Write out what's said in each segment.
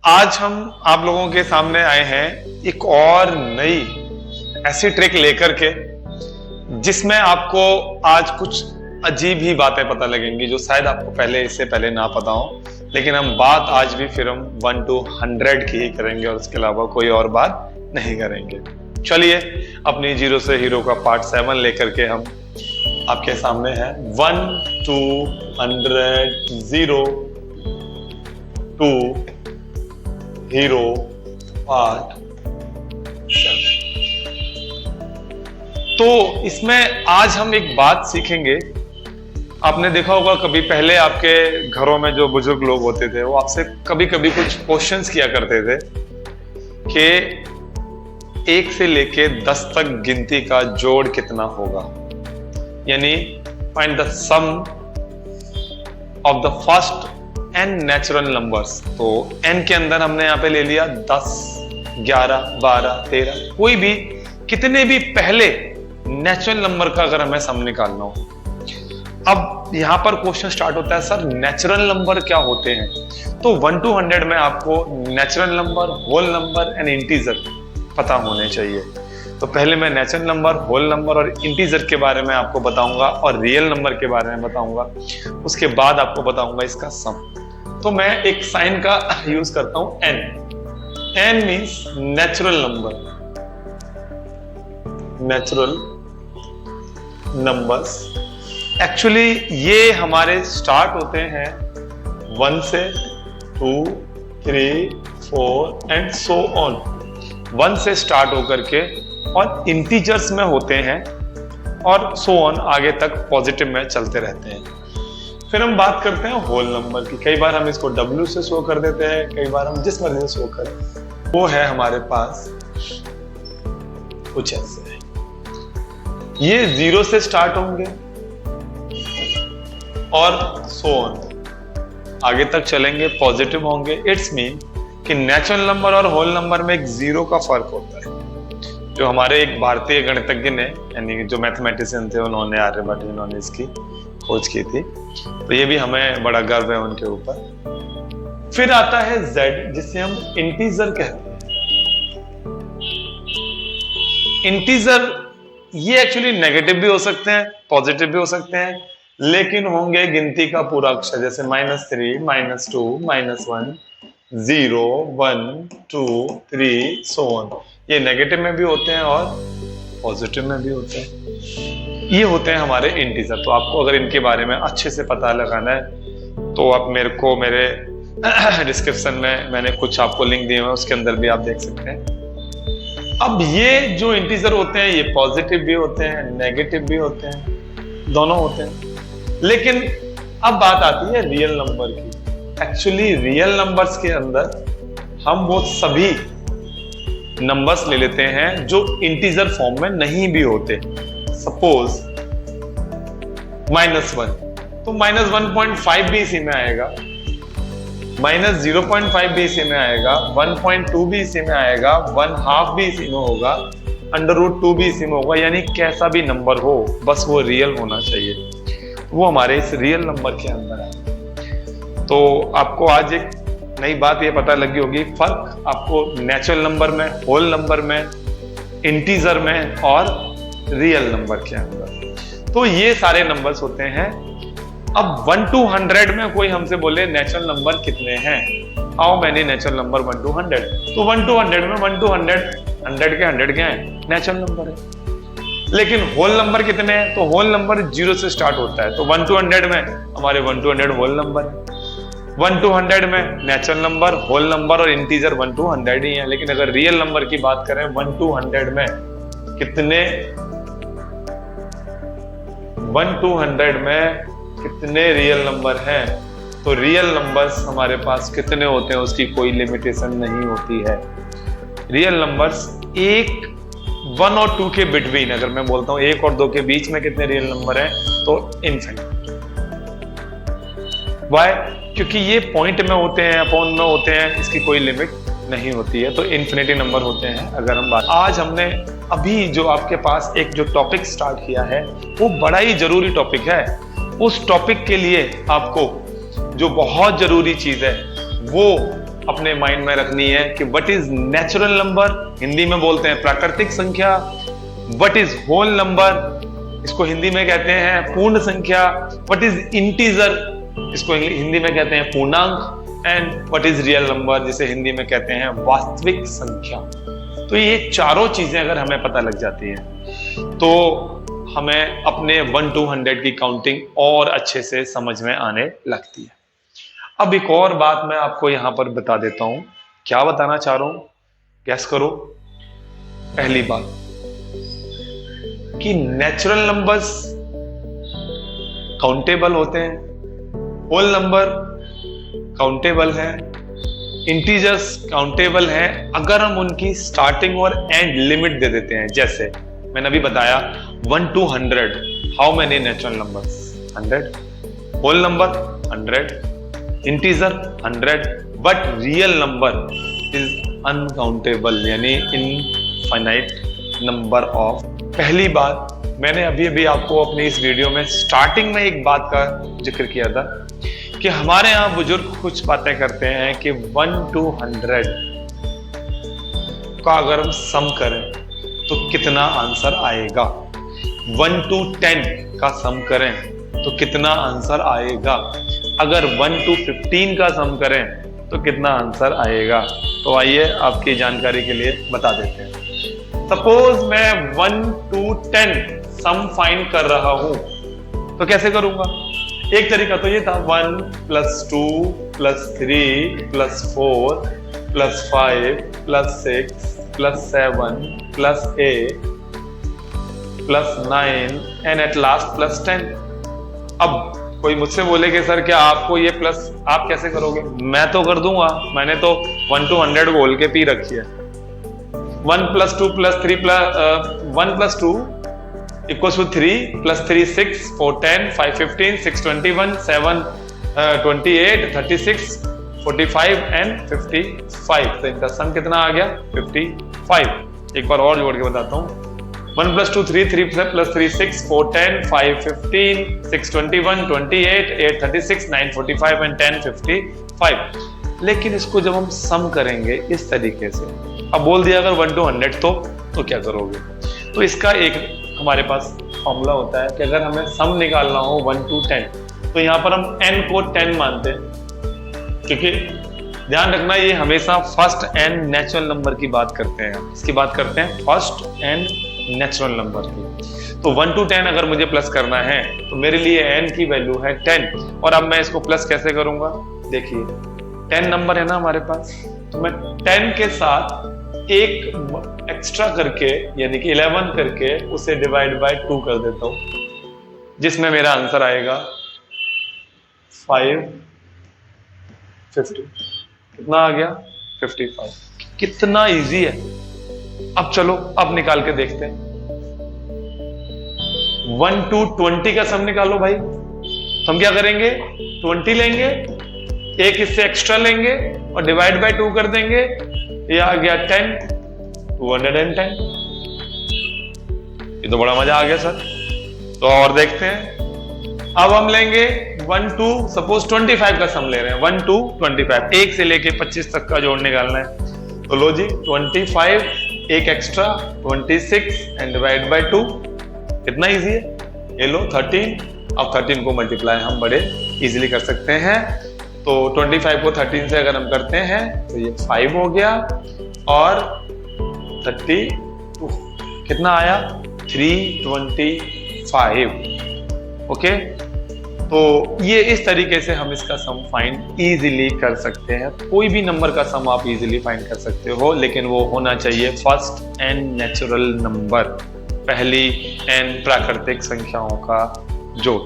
आज हम आप लोगों के सामने आए हैं एक और नई ऐसी ट्रिक लेकर के जिसमें आपको आज कुछ अजीब ही बातें पता लगेंगी जो शायद आपको इससे पहले ना पता हो। लेकिन हम बात आज भी फिर हम 1 to 100 की ही करेंगे और उसके अलावा कोई और बात नहीं करेंगे। चलिए अपनी जीरो से हीरो का पार्ट 7 लेकर के हम आपके सामने हैं। 1 to 100 zero to hero part 7। तो इसमें आज हम एक बात सीखेंगे। आपने देखा होगा कभी पहले आपके घरों में जो बुजुर्ग लोग होते थे वो आपसे कभी कभी कुछ क्वेश्चंस किया करते थे कि 1 से लेके 10 तक गिनती का जोड़ कितना होगा, यानी find the sum of the first n natural numbers. तो n के अंदर हमने यहां पे ले लिया 10, 11, 12, 13, कोई भी कितने भी पहले नेचुरल नंबर का अगर हमें सम निकालना हो। अब यहां पर क्वेश्चन स्टार्ट होता है, सर नेचुरल नंबर क्या होते हैं? तो 1 to 100 में आपको natural number, whole number and integer पता होने चाहिए। तो पहले मैं नेचुरल नंबर, होल नंबर और इंटीजर के बारे में आपको बताऊंगा और रियल नंबर के बारे में बताऊंगा। उसके बाद आपको बताऊंगा इसका सम। तो मैं एक साइन का यूज करता हूं n। n means natural number, natural numbers. Actually ये हमारे स्टार्ट होते हैं 1 से 2, 3, 4 एंड सो ऑन। 1 से स्टार्ट होकर के और इंटीजर्स में होते हैं और सो ऑन आगे तक पॉजिटिव में चलते रहते हैं। फिर हम बात करते हैं होल नंबर की। कई बार हम इसको W से शो कर देते हैं, कई बार हम जिस मर्जी से शो करें। वो है हमारे पास कुछ ऐसे है। ये 0 से स्टार्ट होंगे और सो ऑन आगे तक चलेंगे, पॉजिटिव होंगे। इट्स मीन कि नेचुरल नंबर और होल नंबर में एक 0 का फर्क होता है। जो हमारे एक भारतीय गणितज्ञ ने, यानी जो मैथमेटिशियन थे, उन्होंने आर्यभट्ट, जिन्होंने इसकी खोज की थी। तो ये भी हमें बड़ा गर्व है उनके ऊपर। फिर आता है Z, जिसे हम इंटीजर कहते हैं। इंटीजर ये एक्चुअली नेगेटिव भी हो सकते हैं, पॉजिटिव भी हो सकते हैं, लेकिन होंगे गिनती का पूरा अक्षर, जैसे -3, -2, -1, 0, 1, 2, 3 सो ऑन। ये नेगेटिव में भी होते हैं और पॉजिटिव में भी होते हैं। ये होते हैं हमारे इंटीजर। तो आपको अगर इनके बारे में अच्छे से पता लगाना है तो आप मेरे डिस्क्रिप्शन में मैंने कुछ आपको लिंक दिए हुए हैं, उसके अंदर भी आप देख सकते हैं। अब ये जो इंटीजर होते हैं ये पॉजिटिव भी होते हैं, नेगेटिव भी होते हैं, दोनों होते हैं। लेकिन अब बात आती है रियल नंबर की। एक्चुअली रियल नंबर्स के अंदर हम वो सभी नंबर्स ले लेते हैं जो इंटीजर फॉर्म में नहीं भी होते। सपोज -1, तो -1.5 भी इसी में आएगा, -0.5 भी इसी में आएगा, 1.2 भी इसी में आएगा, 1/2 भी इसी में होगा, √2 भी इसी में होगा। यानी कैसा भी नंबर हो, बस वो रियल होना चाहिए। वो हमारे इस रियल नंबर के अंदर है। तो आपको आज एक नई बात ये पता लगी होगी, फर्क आपको नेचुरल नंबर में, होल नंबर में, इंटीजर में और रियल नंबर के अंदर। तो ये सारे नंबर्स होते हैं। अब 1 to 100 में कोई हमसे बोले नेचुरल नंबर कितने हैं, how many natural number 1 to 100। तो 1 to 100 में 1 to 100, 100 के 100 क्या है, नेचुरल नंबर है। लेकिन होल नंबर कितने हैं? तो होल नंबर 0 से स्टार्ट होता है। तो 1 to 100 में हमारे 1 to 100 होल नंबर है। 1 to 100 में नेचुरल नंबर, होल नंबर और इंटीजर 1 to 100 ही है। लेकिन अगर रियल नंबर की बात करें 1 to 100 में कितने, 1 to 100 में कितने रियल नंबर हैं? तो रियल नंबर्स हमारे पास कितने होते हैं उसकी कोई लिमिटेशन नहीं होती है। रियल नंबर्स 1 और 2 के बिटवीन, अगर मैं बोलता हूं 1 और 2 के बीच में कितने रियल नंबर हैं, तो इनफिनिट। वाई? क्योंकि ये पॉइंट में होते हैं, अपॉन में होते हैं, इसकी कोई लिमिट नहीं होती है। तो इन्फिनिटी नंबर होते हैं। अगर हम बात, आज हमने अभी जो आपके पास एक जो टॉपिक स्टार्ट किया है वो बड़ा ही जरूरी टॉपिक है। उस टॉपिक के लिए आपको जो बहुत जरूरी चीज है वो अपने माइंड में रखनी है कि what is natural number, Hindi में बोलते हैं प्राकृतिक संख्या। व्हाट इज होल नंबर, इसको हिंदी में कहते हैं पूर्ण संख्या। व्हाट इज इंटीजर, इसको हिंदी में कहते हैं पूर्णांक। And what is real number, जिसे हिंदी में कहते हैं वास्तविक संख्या। तो ये चारों चीजें अगर हमें पता लग जाती है तो हमें अपने 1 to 100 की काउंटिंग और अच्छे से समझ में आने लगती है। अब एक और बात मैं आपको यहां पर बता देता हूं। क्या बताना चाह रहा हूं, गैस करो। पहली बात कि नेचुरल नंबर्स काउंटेबल होते हैं, होल नंबर काउंटेबल है, इंटीजर्स काउंटेबल है अगर हम उनकी स्टार्टिंग और एंड लिमिट दे देते हैं। जैसे मैंने अभी बताया 1 to 100, how many natural numbers, 100, whole number 100, integer 100, but real number is uncountable, यानी इनफाइनाइट नंबर ऑफ। पहली बात, मैंने अभी आपको अपनी इस वीडियो में स्टार्टिंग में एक बात का जिक्र किया था कि हमारे यहां बुजुर्ग कुछ बातें करते हैं कि 1 to 100 का अगर हम सम करें तो कितना आंसर आएगा, 1 to 10 का सम करें तो कितना आंसर आएगा, अगर 1 to 15 का सम करें तो कितना आंसर आएगा। तो आइए आपकी जानकारी के लिए बता देते हैं। सपोज मैं 1 to 10 सम फाइंड कर रहा हूं तो कैसे करूंगा। एक तरीका तो ये था 1 + 2 + 3 + 4 + 5 + 6 + 7 + 8 + 9 एंड एट लास्ट +10। अब कोई मुझसे बोले कि सर क्या आपको ये प्लस आप कैसे करोगे, मैं तो कर दूंगा, मैंने तो 1 to 100 बोल के पी रखी है। 1 + 2 + 3 1 + 2 = 3 + 3 6 4 10 5 15 6 21 7 28 36 45 एंड 55। तो इनका सम कितना आ गया, 55। एक बार और जोड़ के बताता हूँ। 1 + 2 3 3 + 3 6 4 10 5 15 6 21 28 8 36 9 45 एंड 10 55। लेकिन इसको जब हम सम करेंगे इस तरीके से, अब बोल दिया अगर 1 to 100 तो क्या करोगे। तो इसका एक हमारे पास फॉर्मूला होता है कि अगर हमें सम निकालना हो 1 to 10 तो यहां पर हम n को 10 मानते हैं, क्योंकि ध्यान रखना ये हमेशा फर्स्ट एंड नेचुरल नंबर की बात करते हैं। इसकी बात करते हैं फर्स्ट एंड नेचुरल नंबर की। तो 1 to 10 अगर मुझे प्लस करना है तो मेरे लिए n की वैल्यू है 10। और अब मैं इसको प्लस कैसे करूंगा, देखिए 10 नंबर है ना हमारे पास, तो मैं 10 के साथ एक एक्स्ट्रा करके यानी कि 11 करके उसे डिवाइड बाय 2 कर देता हूं, जिसमें मेरा आंसर आएगा 550। कितना आ गया, 55। कितना इजी है। अब चलो अब निकाल के देखते हैं। 1 to 20 का सम निकालो भाई। तो हम क्या करेंगे, 20 लेंगे, एक इससे एक्स्ट्रा लेंगे और डिवाइड बाय 2 कर देंगे। ये आ गया 10, 210। ये तो बड़ा मजा आ गया सर। तो और देखते हैं। अब हम लेंगे 1 to सपोज 25 का सम ले रहे हैं। 1 to 25, 1 से लेके 25 तक का जोड़ निकालना है। तो लो जी 25, एक एक्स्ट्रा 26 एंड डिवाइड बाय 2। कितना इजी है, ये लो 13। अब 13 को मल्टीप्लाई हम बड़े इजीली कर सकते हैं। तो 25 को 13 से अगर हम करते हैं तो ये 5 हो गया और 32 कितना आया, 325। ओके, तो ये इस तरीके से हम इसका सम फाइंड इजीली कर सकते हैं। कोई भी नंबर का सम आप इजीली फाइंड कर सकते हो, लेकिन वो होना चाहिए फर्स्ट एंड नेचुरल नंबर, पहली एंड प्राकृतिक संख्याओं का जोड़।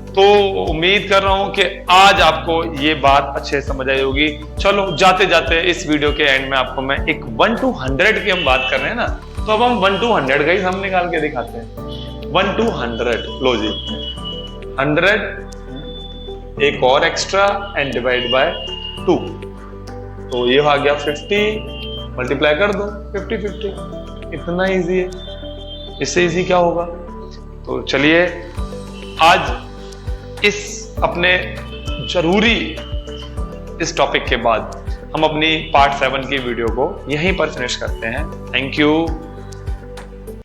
तो उम्मीद कर रहा हूं कि आज आपको ये बात अच्छे समझ आई होगी। चलो जाते जाते इस वीडियो के एंड में आपको मैं एक 1 to 100 की हम बात कर रहे हैं ना, तो अब हम 1 to 100 का ही सम निकाल के दिखाते हैं। 1 to 100, लो जी 100 एक और एक्स्ट्रा एंड डिवाइड बाय 2। तो ये आ गया 50, मल्टीप्लाई कर दो 50। इतना इजी है, इससे इजी क्या होगा। तो चलिए आज इस अपने जरूरी इस टॉपिक के बाद हम अपनी पार्ट 7 की वीडियो को यहीं पर फिनिश करते हैं। Thank you.